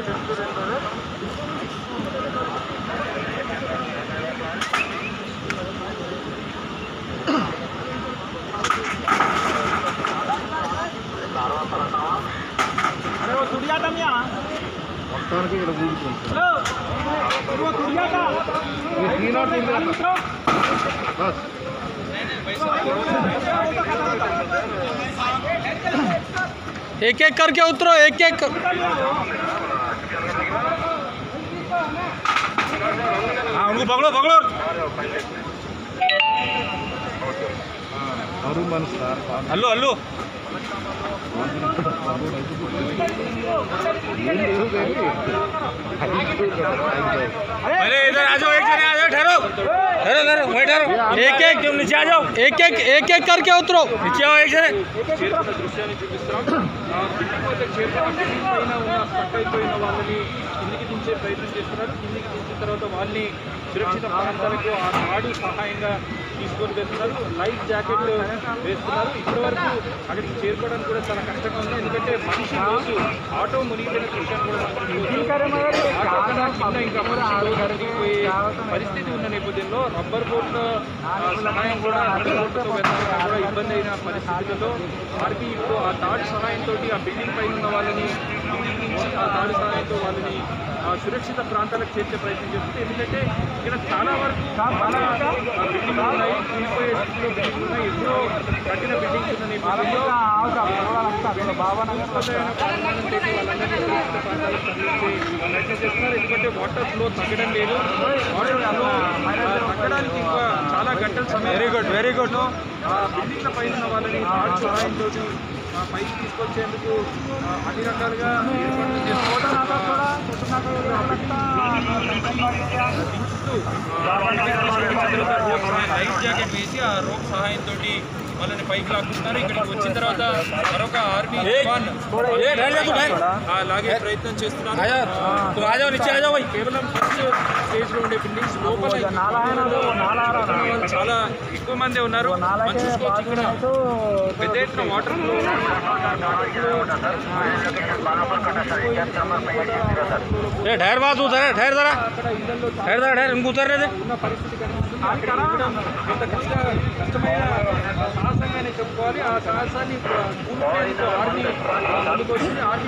अरे वो टूट जाता मियां మొత్తానికి ఇక్కడ కూర్చుంటాం हेलो वो टूट जाता बस एक एक करके उतरो एक एक हाँ उनको पकड़ो पकड़ो అరుమన్ సార్ हल्लो हल्लो अरे इधर आ जाओ एक जने आ जाओ ठहरो ठहरो ठहरो वहीं ठहरो एक एक तुम नीचे आ जाओ एक एक करके उतरो नीचे आओ एक जने దృశ్యాన్ని చూపిస్తున్నాం బిల్డింగ్ పైన ఉన్న స్టక్ అయిపోయిన వాళ్ళని కిందికి దించే ప్రయత్నం చేస్తున్నారు. కిందికి దించిన తర్వాత వాళ్ళని సురక్షిత ప్రాంతాలకు ఆ తాడు సహాయంగా తీసుకొని వెళ్తున్నారు. లైఫ్ జాకెట్ వేస్తున్నారు. ఇప్పటివరకు అక్కడికి చేరుకోవడానికి కూడా చాలా కష్టంగా ఉంది. ఎందుకంటే మనిషి రోజు ఆటో మునిగిపోయిన దృశ్యాన్ని కూడా మనం చూడవచ్చు. ఇంకా మనిషి మునిగిపోయే పరిస్థితి ఉన్న నేపథ్యంలో రబ్బర్ బోట్ల సహాయం కూడా బోట్లతో వెళ్ళడానికి కూడా ఇబ్బంది అయిన పరిస్థితులలో ఆర్పీ ఇప్పుడు ఆ తాడు సహాయంతో ఆ బిల్డింగ్ పైన ఉన్న వాళ్ళని ఆ తాడు సహాయంతో వాళ్ళని సురక్షిత ప్రాంతాలకు చేర్చే ప్రయత్నం చేస్తుంది. ఎందుకంటే ఇక్కడ చాలా వరకు బిల్డింగ్లు ఉన్నాయి, కూలిపోయే స్థితిలో బిల్డింగ్లు ఉన్నాయి. ఎప్పుడో కట్టిన బిల్డింగ్స్ ఉన్న నేపథ్యంలో వాళ్ళందరినీ సురక్షిత ప్రాంతాలకు తరలించే ప్రయత్నం చేస్తున్నారు. ఎందుకంటే వాటర్ ఫ్లో తగ్గడం లేదు. వాటర్ ఫ్లో తగ్గడానికి ఇంకా చాలా గంటల సమయం. వెరీ గుడ్ ఆ బిల్డింగ్ల పైన ఉన్న వాళ్ళని తాడు సహాయంతో పైకి తీసుకొచ్చేందుకు అన్ని రకాలుగా ఏర్పాట్లు లైఫ్ జాకెట్ వేసి ఆ రోప్ సహాయంతో వాళ్ళని పైకి లాక్కున్నారు. ఇక్కడికి వచ్చిన తర్వాత మరొక ఆర్మీ లాగే ప్రయత్నం చేస్తున్నారు. కేవలం ఫస్ట్ స్టేజ్ లో ఉండే బిల్డింగ్స్ లోపల చాలా ఎక్కువ మంది ఉన్నారు. మనం చూసుకోవచ్చు ఇక్కడ పెద్ద ఎత్తున వాటర్ ఫ్లో ठहर बात उतर ठहर जरा ठहर जरा ठहर उनको उतर रहे थे ఉన్న పరిస్థితి కనిపిస్తుంది. అక్కడ కూడా కొంత కష్టమైన సాహసంగానే చెప్పుకోవాలి. ఆ సాహసాన్ని ఆర్మీ ముందుకు వచ్చింది. ఆర్మీ